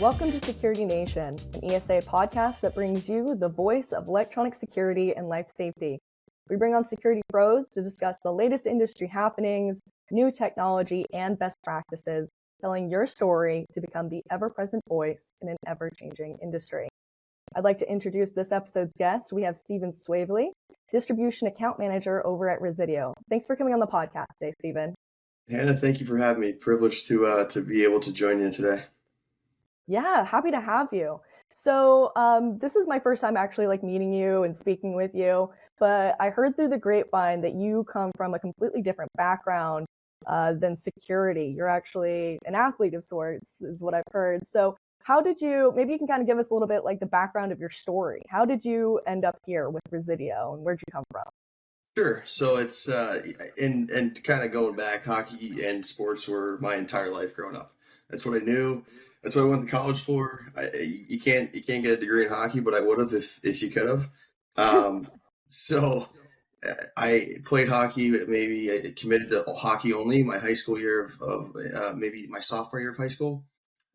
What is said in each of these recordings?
Welcome to Security Nation, an ESA podcast that brings you the voice of electronic security and life safety. We bring on security pros to discuss the latest industry happenings, new technology, and best practices, telling your story to become the ever-present voice in an ever-changing industry. I'd like to introduce this episode's guest. We have Steven Swavely, Distribution Account Manager over at Resideo. Thanks for coming on the podcast today, Steven. Hannah, thank you for having me. Privileged to be able to join you today. Yeah, happy to have you. So this is my first time actually meeting you and speaking with you, but I heard through the grapevine that you come from a completely different background than security. You're actually an athlete of sorts, is what I've heard. So maybe you can kind of give us a little bit the background of your story. How did you end up here with Resideo and where'd you come from? Sure. So it's and kind of going back, hockey and sports were my entire life growing up. That's what I knew. That's what I went to college for. You can't get a degree in hockey, but I would have if you could have. So I played hockey. Maybe I committed to hockey only my high school year of maybe my sophomore year of high school.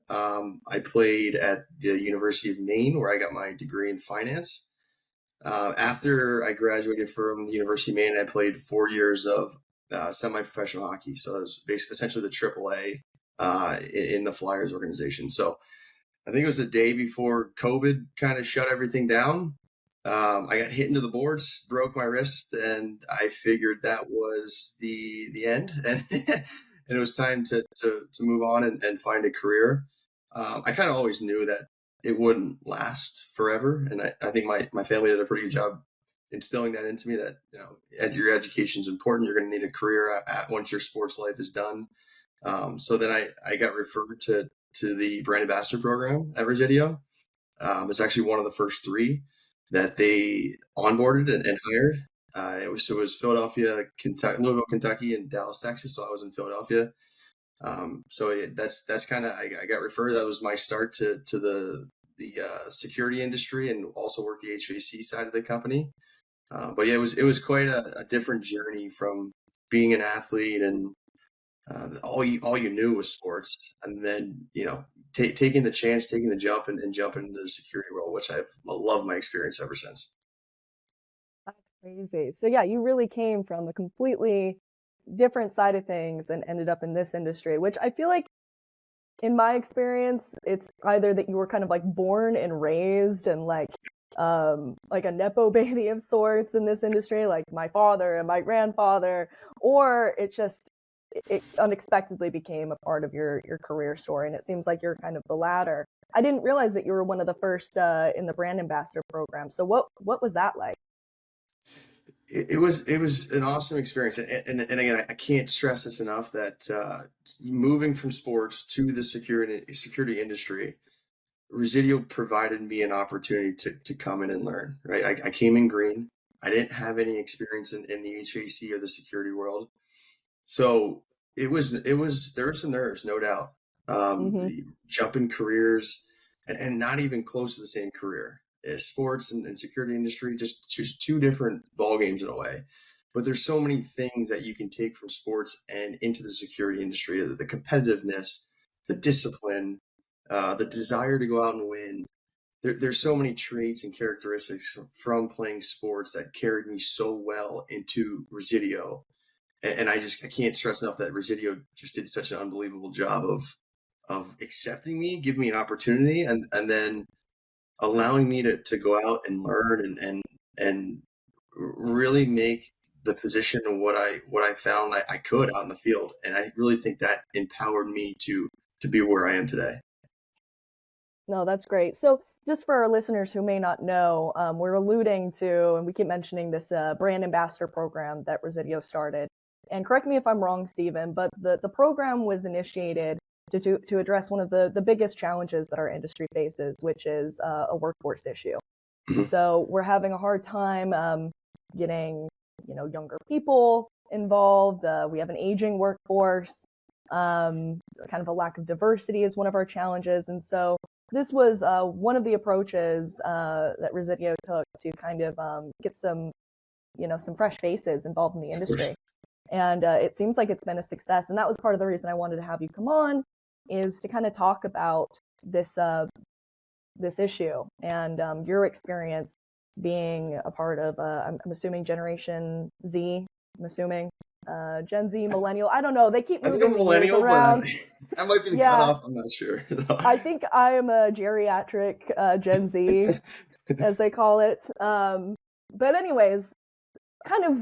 I played at the University of Maine, where I got my degree in finance. After I graduated from the University of Maine, I played 4 years of semi-professional hockey. So it was basically essentially the AAA in the Flyers organization. So I think it was the day before COVID kind of shut everything down. I got hit into the boards, broke my wrist, and I figured that was the end, and it was time to move on and find a career. I kind of always knew that it wouldn't last forever, and I think my family did a pretty good job instilling that into me, that your education is important. You're going to need a career once your sports life is done. So then I got referred to the brand ambassador program at Resideo. It's actually one of the first three that they onboarded and hired. It was Philadelphia, Kentucky, Louisville, Kentucky, and Dallas, Texas. So I was in Philadelphia. That's kind of, I got referred. That was my start to the security industry, and also worked the HVAC side of the company. But yeah, it was quite a different journey from being an athlete and all you knew was sports, and then taking the chance, taking the jump, and jumping into the security role, which I've loved my experience ever since. That's crazy. So yeah, you really came from a completely different side of things and ended up in this industry, which I feel like, in my experience, it's either that you were kind of born and raised and a nepo baby of sorts in this industry, like my father and my grandfather, or it unexpectedly became a part of your career story. And it seems like you're kind of the latter. I didn't realize that you were one of the first in the brand ambassador program. So what was that like? It was an awesome experience, and again, I can't stress this enough, that moving from sports to the security industry, Resideo provided me an opportunity to come in and learn. Right, I came in green. I didn't have any experience in the HVAC or the security world, so there were some nerves, no doubt. Jumping careers and not even close to the same career. Sports and security industry, just two different ball games in a way. But there's so many things that you can take from sports and into the security industry: the competitiveness, the discipline, the desire to go out and win. There's so many traits and characteristics from playing sports that carried me so well into Resideo. And I can't stress enough that Resideo just did such an unbelievable job of accepting me, giving me an opportunity, and then allowing me to go out and learn and really make the position of what I found I could out in the field. And I really think that empowered me to be where I am today. No, that's great. So just for our listeners who may not know, we're alluding to, and we keep mentioning this brand ambassador program that Resideo started. And correct me if I'm wrong, Steven, but the program was initiated to address one of the biggest challenges that our industry faces, which is a workforce issue. Mm-hmm. So we're having a hard time getting younger people involved. We have an aging workforce. Kind of a lack of diversity is one of our challenges, and so this was one of the approaches that Resideo took to kind of get some fresh faces involved in the industry. And it seems like it's been a success. And that was part of the reason I wanted to have you come on, is to kind of talk about this this issue and your experience being a part of, I'm assuming Generation Z, I'm assuming Gen Z, Millennial. I don't know. They keep I think I'm moving the years millennial, but around. that might be the Yeah, cutoff. I'm not sure. I think I am a geriatric Gen Z, as they call it. But anyways, kind of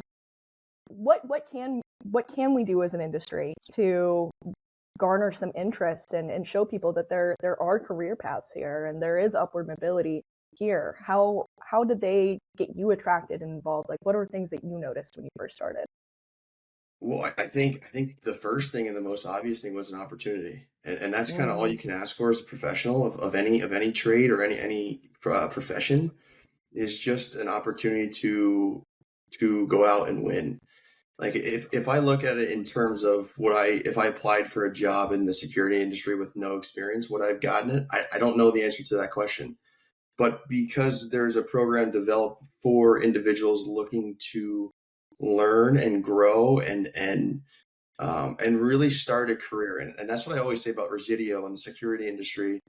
what can we do as an industry to garner some interest and show people that there are career paths here and there is upward mobility here? How did they get you attracted and involved? Like, what are things that you noticed when you first started? Well, I think the first thing and the most obvious thing was an opportunity, and that's kind of all Mm-hmm. you can ask for as a professional of any trade or any profession is just an opportunity to go out and win. Like if I look at it in terms of what I if I applied for a job in the security industry with no experience, would I have gotten it? I don't know the answer to that question. But because there's a program developed for individuals looking to learn and grow and really start a career, and that's what I always say about Residio and the security industry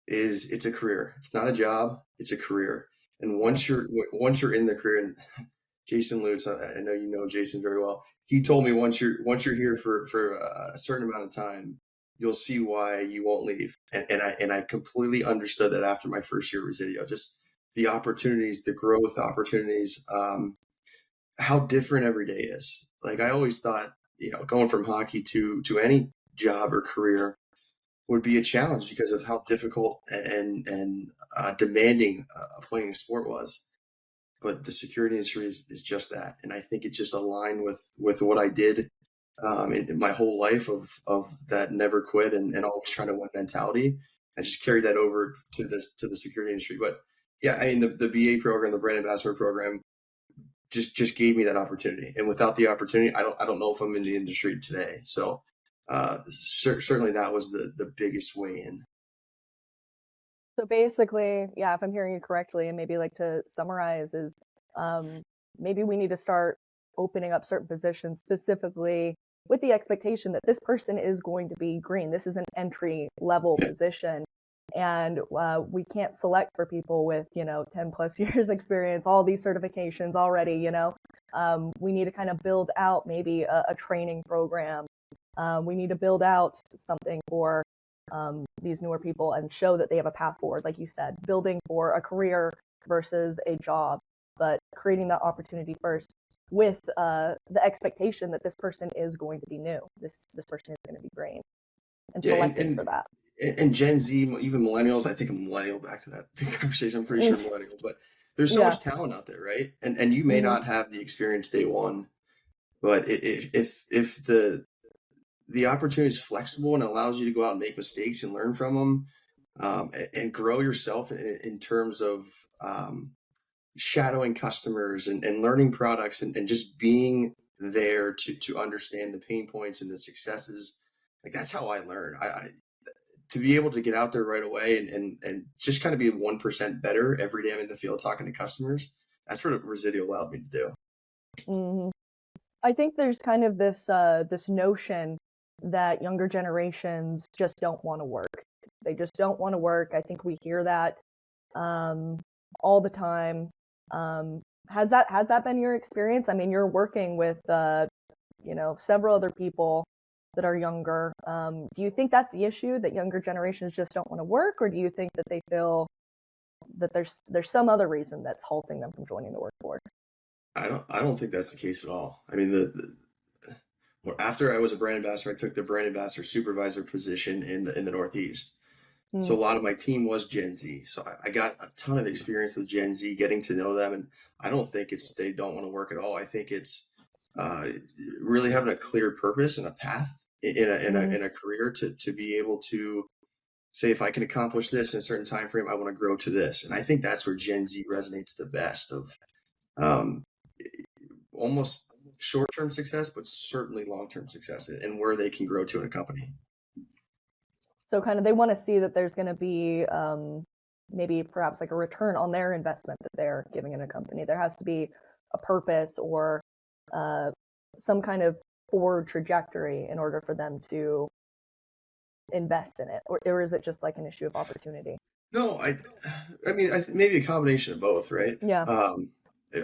is it's a career. It's not a job. It's a career. And Yeah. once you're in the career, and Jason Lutz, I know you know Jason very well. He told me once you're here for a certain amount of time, you'll see why you won't leave. And I completely understood that after my first year at Residio. Just the opportunities, the growth opportunities, how different every day is. Like I always thought, going from hockey to any job or career would be a challenge because of how difficult and demanding a playing sport was. But the security industry is just that, and I think it just aligned with what I did in my whole life of that never quit and always trying to win mentality. I just carried that over to the security industry. But yeah, I mean the BA program, the brand ambassador program, just gave me that opportunity. And without the opportunity, I don't know if I'm in the industry today. So certainly that was the biggest way in. So basically, yeah, if I'm hearing you correctly, and maybe like to summarize, is um, maybe we need to start opening up certain positions specifically with the expectation that this person is going to be green. This is an entry level Yeah. position. And we can't select for people with, 10 plus years experience, all these certifications already. We need to kind of build out maybe a training program. We need to build out something for these newer people and show that they have a path forward, like you said, building for a career versus a job, but creating that opportunity first with the expectation that this person is going to be new. This person is going to be green and Yeah, selecting for that. and Gen Z, even millennials. I think a millennial. Back to that conversation. I'm pretty sure millennial, but there's so Yeah. much talent out there, right? And you may Hmm. not have the experience day one, but if the opportunity is flexible and allows you to go out and make mistakes and learn from them, and grow yourself in terms of shadowing customers and learning products and just being there to understand the pain points and the successes. Like that's how I learn. I to be able to get out there right away and just kind of be 1% better every day I'm in the field talking to customers. That's what Residual allowed me to do. Hmm. I think there's kind of this notion that younger generations just don't want to work. They just don't want to work. I think we hear that um, all the time. Um, has that been your experience? I mean, you're working with several other people that are younger. Do you think that's the issue, that younger generations just don't want to work, or do you think that they feel that there's some other reason that's halting them from joining the workforce? I don't think that's the case at all. I mean well, after I was a brand ambassador, I took the brand ambassador supervisor position in the Northeast. So Mm, a lot of my team was Gen Z. So I got a ton of experience with Gen Z, getting to know them, and I don't think it's they don't want to work at all. I think it's uh, really having a clear purpose and a path mm, in a career to be able to say if I can accomplish this in a certain time frame, I want to grow to this. And I think that's where Gen Z resonates the best of um, almost short term success, but certainly long term success and where they can grow to in a company. so kind of they want to see that there's going to be maybe perhaps like a return on their investment that they're giving in a company. There has to be a purpose or uh, some kind of forward trajectory in order for them to invest in it, or is it just like an issue of opportunity? No, I mean, maybe a combination of both, right? Yeah.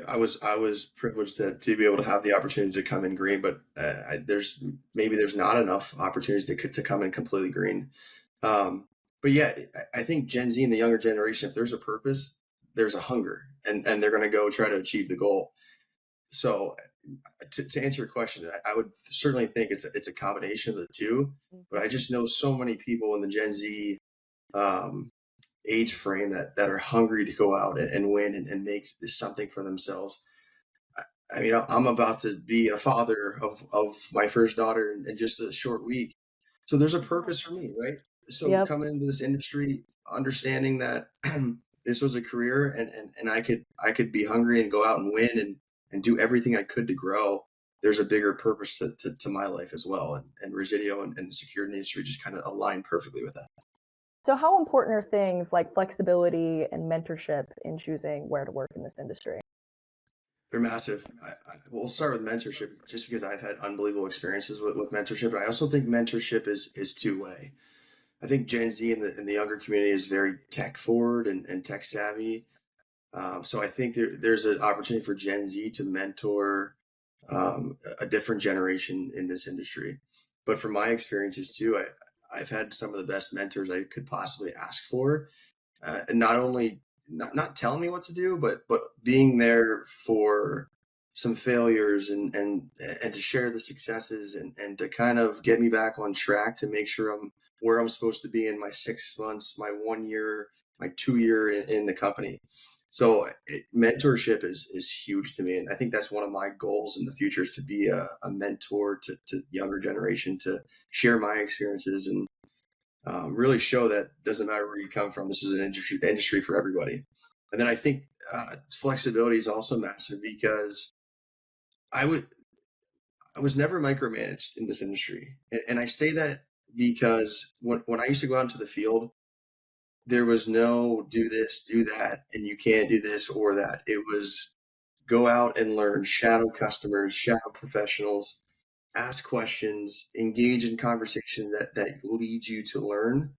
I was privileged to be able to have the opportunity to come in green, but there's not enough opportunities to come in completely green. Um, but yeah, I think Gen Z and the younger generation, if there's a purpose, there's a hunger, and they're going to go try to achieve the goal. So to answer your question, I would certainly think it's a combination of the two. But I Mhm. just know so many people in the Gen Z um, age frame that are hungry to go out and win and make something for themselves. I mean, I'm about to be a father of my first daughter in just a short week. So there's a Yeah. purpose for me, right? So Yep. coming into this industry, understanding that this was a career and I could be hungry and go out and win and do everything I could to grow. There's a bigger purpose to my life as well. And Residio and the security industry just kind of align perfectly with that. So how important are things like flexibility and mentorship in choosing where to work in this industry? They're massive. We'll start with mentorship just because I've had unbelievable experiences with mentorship. And I also think mentorship is two-way. I think Gen Z and the younger community is very tech forward and tech savvy. So I think there's an opportunity for Gen Z to mentor a different generation in this industry. But from my experiences too, I've had some of the best mentors I could possibly ask for, and not only not telling me what to do, but being there for some failures and to share the successes and to kind of get me back on track to make sure I'm where I'm supposed to be in my 6 months, my 1 year, my 2 year in the company. So mentorship is huge to me, and I think that's one of my goals in the future is to be a mentor to younger generation, to share my experiences and really show that doesn't matter where you come from. This is an industry for everybody. And then I think flexibility is also massive because I would I was never micromanaged in this industry, and I say that because when I used to go out into the field, there was no do this, do that, and you can't do this or that. It was go out and learn, shadow customers, shadow professionals, ask questions, engage in conversations that lead you to learn.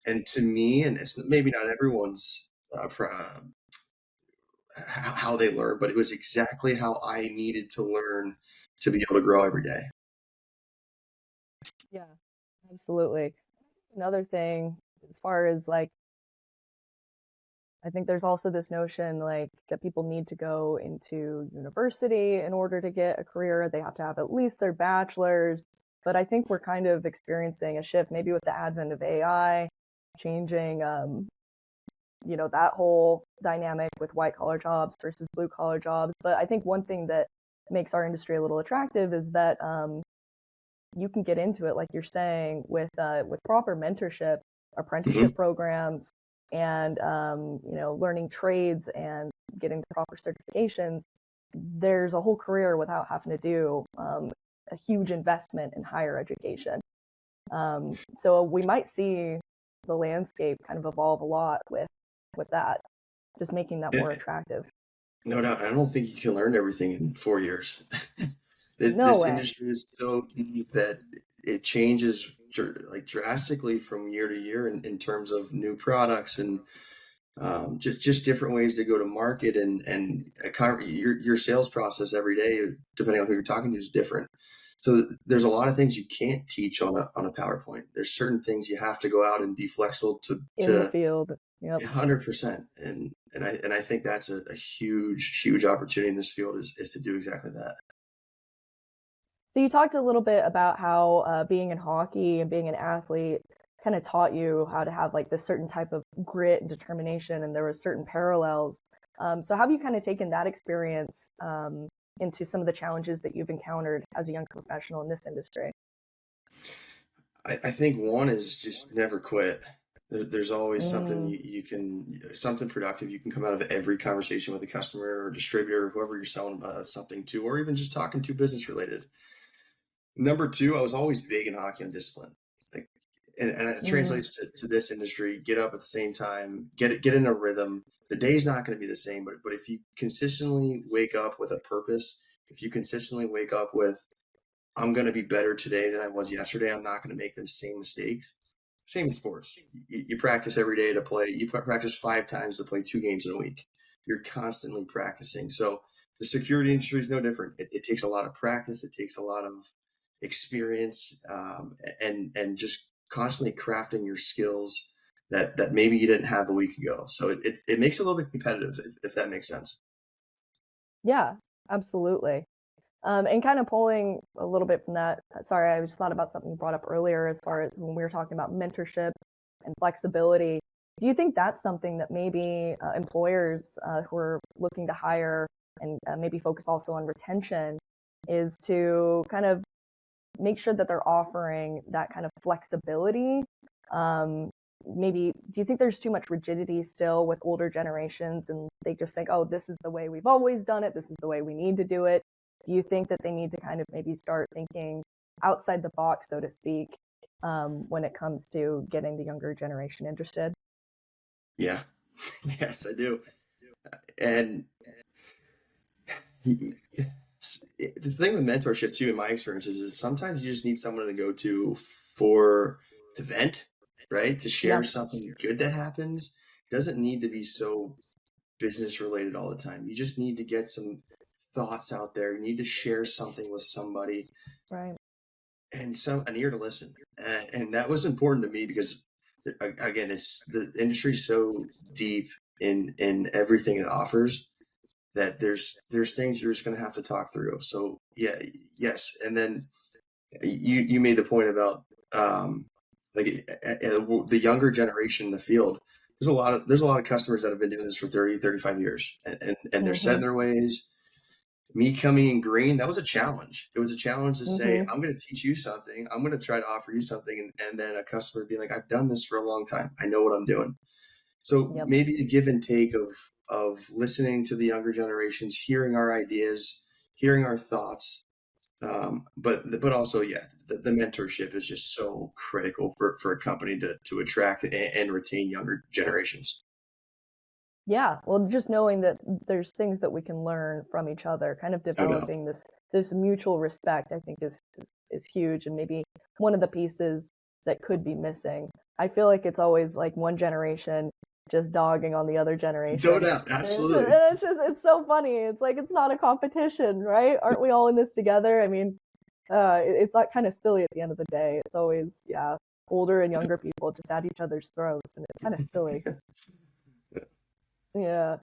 And to me, and it's maybe not everyone's how they learn, but it was exactly how I needed to learn to be able to grow every day. Yeah, absolutely. Another thing, as far as like, I think there's also this notion like that people need to go into university in order to get a career. They have to have at least their bachelor's. But I think we're kind of experiencing a shift, maybe with the advent of AI, changing, that whole dynamic with white collar jobs versus blue collar jobs. But I think one thing that makes our industry a little attractive is that you can get into it, like you're saying, with proper mentorship, Hmm. apprenticeship programs, and learning trades and getting the proper certifications. There's a whole career without having to do a huge investment in higher education. So we might see the landscape kind of evolve a lot with that, just making that more attractive. No doubt. I don't think you can learn everything in 4 years. No This way. industry is so deep that it changes like drastically from year to year in terms of new products and just different ways to go to market and your sales process every day, depending on who you're talking to, is different. So there's a lot of things you can't teach on a PowerPoint. There's certain things you have to go out and be flexible In the to field. Yep. 100%. And I think that's a huge opportunity in this field is to do exactly that. So you talked a little bit about how being in hockey and being an athlete kind of taught you how to have like this certain type of grit and determination, and there were certain parallels. So how have you kind of taken that experience into some of the challenges that you've encountered as a young professional in this industry? I think one is just never quit. There's always something Mm, you can something productive you can come out of every conversation with a customer or distributor or whoever you're selling something to, or even just talking to business related. Number two, I was always big in hockey on discipline. Like, and it mm, translates to this industry. Get up at the same time. Get in a rhythm. The day's not going to be the same, but if you consistently wake up with a purpose, if you consistently wake up with I'm going to be better today than I was yesterday. I'm not going to make the same mistakes. same in sports. You practice every day to play. You practice 5 times to play 2 games in a week. You're constantly practicing. So the security industry is no different. It takes a lot of practice. It takes a lot of experience, and just constantly crafting your skills that maybe you didn't have a week ago. So it makes it a little bit competitive, if that makes sense. Yeah, absolutely. And kind of pulling a little bit from that, sorry, I just thought about something you brought up earlier as far as when we were talking about mentorship and flexibility. Do you think that's something that maybe employers who are looking to hire and maybe focus also on retention is to kind of make sure that they're offering that kind of flexibility? Maybe do you think there's too much rigidity still with older generations and they just think, oh, this is the way we've always done it, this is the way we need to do it? Do you think that they need to kind of maybe start thinking outside the box, so to speak, when it comes to getting the younger generation interested? Yeah. Yes, I do. And the thing with mentorship too, in my experiences, is sometimes you just need someone to go to vent, right? To share Yeah, something good that happens. It doesn't need to be so business related all the time. You just need to get some thoughts out there. You need to share something with somebody right. and an ear to listen. And that was important to me because again, it's the industry's so deep in everything it offers that there's things you're just going to have to talk through. So yeah, yes. And then you made the point about like the younger generation in the field. There's a lot of customers that have been doing this for 30, 35 years, and they're set in Mhm. their ways. Me coming in green, that was a challenge. It was a challenge to say, Mhm. I'm going to teach you something. I'm going to try to offer you something. And then a customer being like, I've done this for a long time. I know what I'm doing. So Yep. maybe a give and take of listening to the younger generations, hearing our ideas, hearing our thoughts. But also, yeah, the mentorship is just so critical for a company to attract and retain younger generations. Yeah, well, just knowing that there's things that we can learn from each other, kind of No doubt. developing this mutual respect, I think is huge, and maybe one of the pieces that could be missing. I feel like it's always like one generation just dogging on the other No generation. doubt. And it's just, Absolutely. and it's just it's so funny. It's like it's not a competition, right? Aren't we all in this together? I mean, it's like kind of silly at the end of the day. It's always, yeah, older and younger people just at each other's throats, and it's kind of silly. Yeah.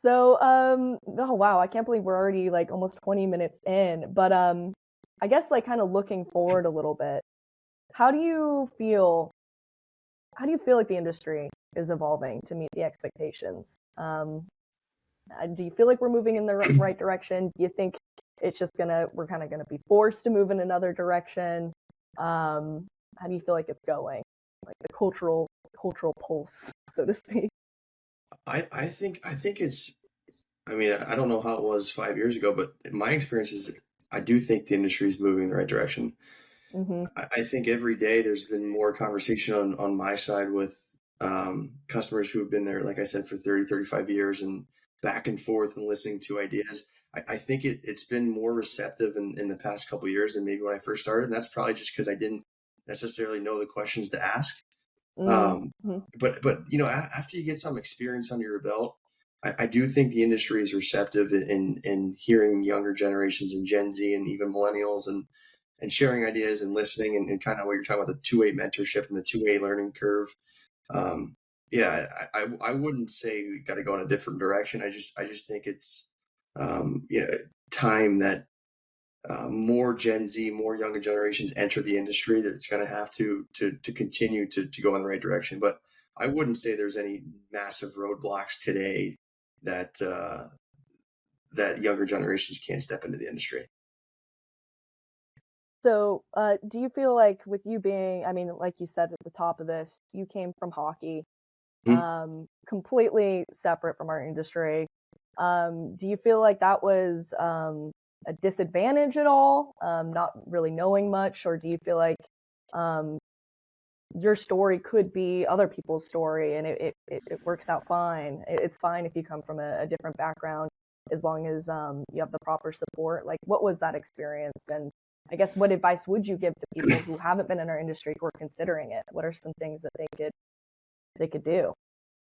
So, oh wow, I can't believe we're already like almost 20 minutes in. But I guess like kind of looking forward a little bit. How do you feel? How do you feel like the industry is evolving to meet the expectations? Do you feel like we're moving in the right direction? Do you think it's just we're kind of gonna be forced to move in another direction? How do you feel like it's going? Like the cultural pulse, so to speak. I think it's. I mean, I don't know how it was 5 years ago, but in my experience is I do think the industry is moving in the right direction. Hmm. I think every day there's been more conversation on my side with customers who have been there, like I said, for 30, 35 years and back and forth and listening to ideas. I think it's been more receptive in the past couple of years than maybe when I first started. And that's probably just because I didn't necessarily know the questions to ask. Um, Mm-hmm. but after you get some experience under your belt, I do think the industry is receptive in hearing younger generations and Gen Z and even millennials and sharing ideas and listening and kind of what you're talking about, the two-way mentorship and the two-way learning curve. Um, yeah, I wouldn't say we got to go in a different direction. I just think it's time that more Gen Z, more younger generations enter the industry. That it's going to have to continue to go in the right direction. But I wouldn't say there's any massive roadblocks today that that younger generations can't step into the industry. So, do you feel like with you being, I mean, like you said at the top of this, you came from hockey, Hmm? completely separate from our industry. Do you feel like that was a disadvantage at all, not really knowing much, or do you feel like um, your story could be other people's story and it works out fine? It's fine if you come from a different background as long as you have the proper support. Like, what was that experience? And I guess what advice would you give to people who haven't been in our industry who are considering it? What are some things that they could do?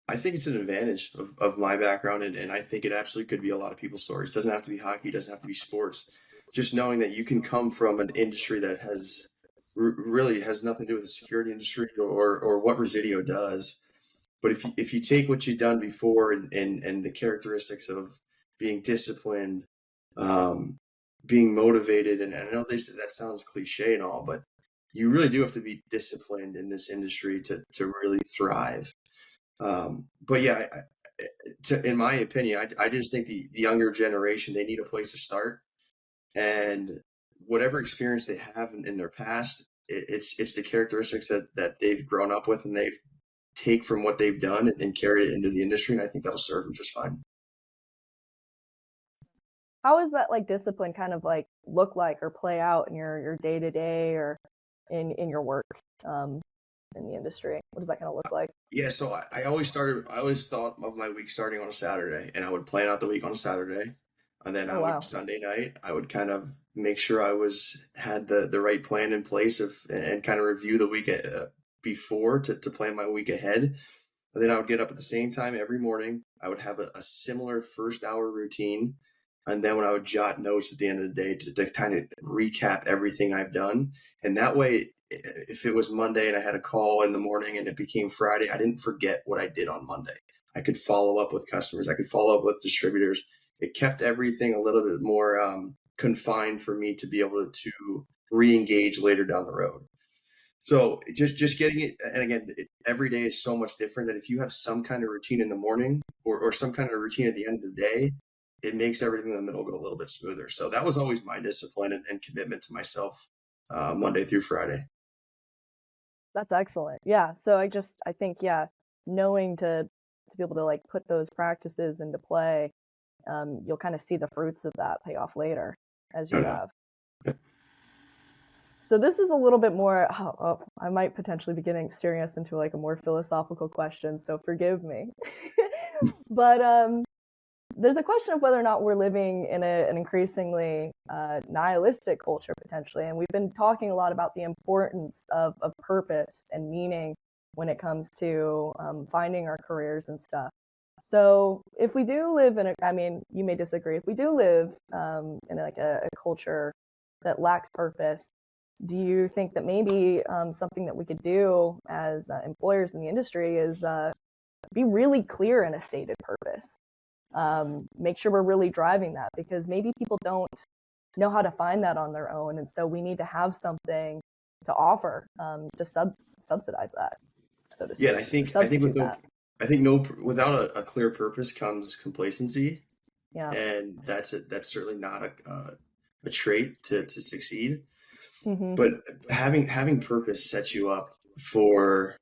I think it's an advantage of my background, and I think it absolutely could be a lot of people's stories. It doesn't have to be hockey, it doesn't have to be sports. Just knowing that you can come from an industry that really has nothing to do with the security industry or what Resideo does. But if you take what you've done before and the characteristics of being disciplined, um, being motivated, and I know that sounds cliche and all, but you really do have to be disciplined in this industry to really thrive. But yeah, in my opinion, I just think the younger generation, they need a place to start, and whatever experience they have in their past, it's the characteristics that they've grown up with and they've take from what they've done and carry it into the industry, and I think that'll serve them just fine. How is that like discipline kind of like look like or play out in your day to day or in your work um, in the industry? What does that kind of look like? Yeah, so I always thought of my week starting on a Saturday, and I would plan out the week on a Saturday, and then Oh I would wow. Sunday night I would kind of make sure I had the right plan in place and kind of review the week before to plan my week ahead. And then I would get up at the same time every morning. I would have a similar first hour routine. And then when I would jot notes at the end of the day to kind of recap everything I've done. And that way, if it was Monday and I had a call in the morning and it became Friday, I didn't forget what I did on Monday. I could follow up with customers. I could follow up with distributors. It kept everything a little bit more confined for me to be able to re-engage later down the road. So just getting it, and again, every day is so much different that if you have some kind of routine in the morning or some kind of routine at the end of the day, it makes everything in the middle go a little bit smoother. So that was always my discipline and commitment to myself, Monday through Friday. That's excellent. Yeah. So I think yeah, knowing to be able to like put those practices into play, you'll kind of see the fruits of that pay off later as No you doubt. have. So this is a little bit more. I might potentially be steering us into like a more philosophical question. So forgive me. But there's a question of whether or not we're living in an increasingly nihilistic culture potentially, and we've been talking a lot about the importance of purpose and meaning when it comes to finding our careers and stuff. So if we do live in I mean, you may disagree. If we do live in like a culture that lacks purpose, do you think that maybe something that we could do as employers in the industry is be really clear in a stated purpose? Make sure we're really driving that, because maybe people don't know how to find that on their own, and so we need to have something to offer to subsidize that, so to Yeah, and speak, or I think substitute that. without a clear purpose comes complacency, Yeah. and that's certainly not a trait to succeed. Mhm. But having purpose sets you up for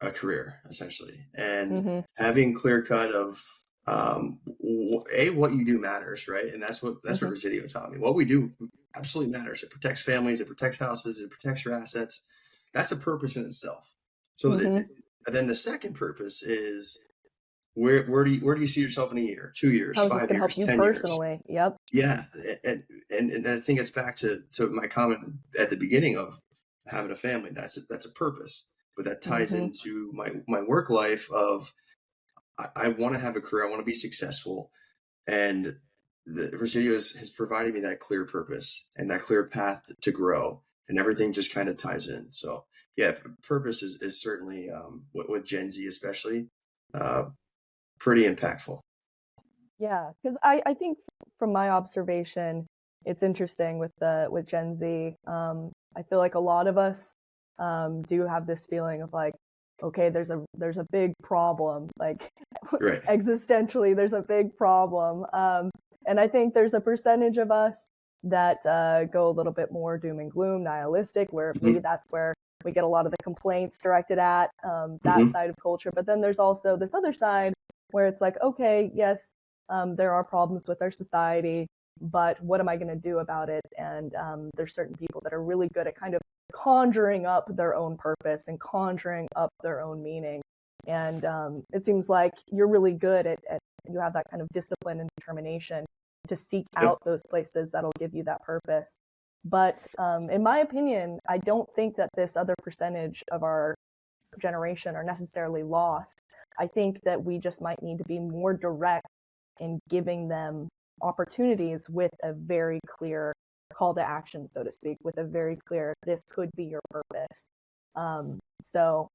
a career essentially, and Mhm. having clear cut of what you do matters, right? And that's what Mhm. Resideo taught me. What we do absolutely matters. It protects families, it protects houses, it protects your assets. That's a purpose in itself. So Mhm. and then the second purpose is where do you see yourself in a year, 2 years, How is this going to help 5 years, you 10 years? personally? Yep. Yeah, and I think it's back to my comment at the beginning of having a family. That's a purpose, but that ties Mhm. into my work life of I want to have a career, I want to be successful, and the Residio has provided me that clear purpose and that clear path to grow, and everything just kind of ties in. So yeah, purpose is certainly with Gen Z especially uh, pretty impactful. Yeah, because I think from my observation, it's interesting with with Gen Z. I feel like a lot of us do have this feeling of like, okay, there's a big problem, like Right. existentially, there's a big problem. And I think there's a percentage of us that go a little bit more doom and gloom, nihilistic, where maybe Hmm. that's where we get a lot of the complaints directed at that Hmm. side of culture. But then there's also this other side where it's like, okay, yes, there are problems with our society, but what am I going to do about it? And there's certain people that are really good at kind of conjuring up their own purpose and conjuring up their own meaning. And it seems like you're really good at you have that kind of discipline and determination to seek Yep. out those places that'll give you that purpose. But in my opinion, I don't think that this other percentage of our generation are necessarily lost. I think that we just might need to be more direct in giving them opportunities with a very clear call to action, so to speak, with a very clear, this could be your purpose. So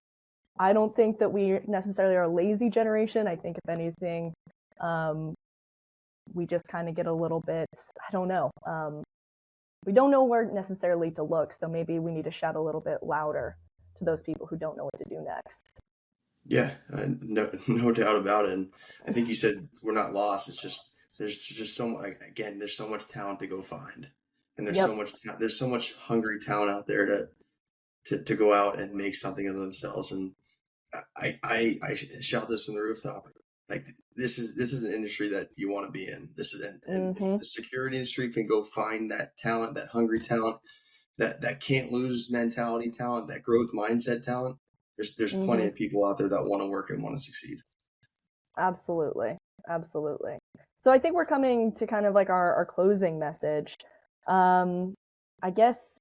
I don't think that we necessarily are a lazy generation. I think if anything, we just kind of get a little bit, I don't know. We don't know where necessarily to look. So maybe we need to shout a little bit louder to those people who don't know what to do next. Yeah, no doubt about it. And I think you said we're not lost. It's just there's just so much. Again, there's so much talent to go find, and there's Yep. there's so much hungry talent out there to go out and make something of themselves. And I shout this from the rooftop. Like this is an industry that you want to be in. This is and if the security industry can go find that talent, that hungry talent, that can't lose mentality talent, that growth mindset talent. There's plenty of people out there that want to work and want to succeed. Absolutely. Absolutely. So I think we're coming to kind of like our closing message. I guess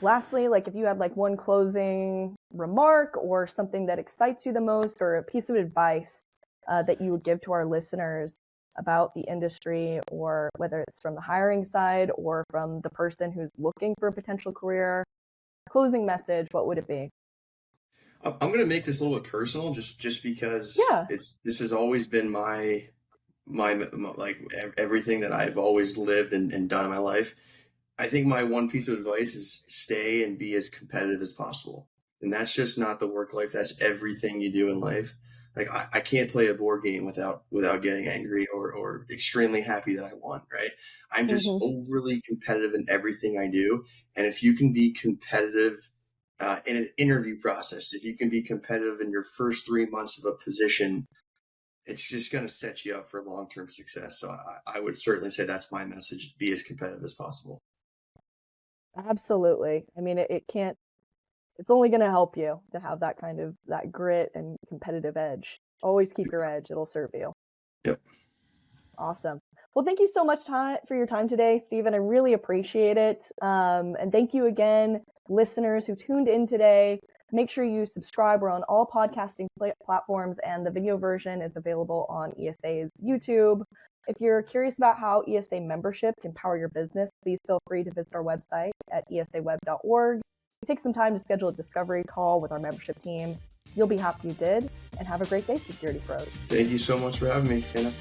lastly, like if you had like one closing remark or something that excites you the most or a piece of advice that you would give to our listeners about the industry, or whether it's from the hiring side or from the person who's looking for a potential career, closing message, what would it be? I'm going to make this a little bit personal, just because Yeah. this has always been my like everything that I've always lived and done in my life. I think my one piece of advice is stay and be as competitive as possible. And that's just not the work life. That's everything you do in life. Like I can't play a board game without getting angry or extremely happy that I won, right? I'm just overly competitive in everything I do. And if you can be competitive in an interview process, if you can be competitive in your first 3 months of a position, it's just going to set you up for long-term success. So I would certainly say that's my message: be as competitive as possible. Absolutely. I mean, it can't, it's only going to help you to have that kind of that grit and competitive edge. Always keep your edge. It'll serve you. Yep. Awesome. Well, thank you so much for your time today, Steven. I really appreciate it. And thank you again, listeners who tuned in today. Make sure you subscribe. We're on all podcasting platforms, and the video version is available on ESA's YouTube. If you're curious about how ESA membership can power your business, please feel free to visit our website at esaweb.org. Take some time to schedule a discovery call with our membership team. You'll be happy you did, and have a great day, Security Pros. Thank you so much for having me, Hannah.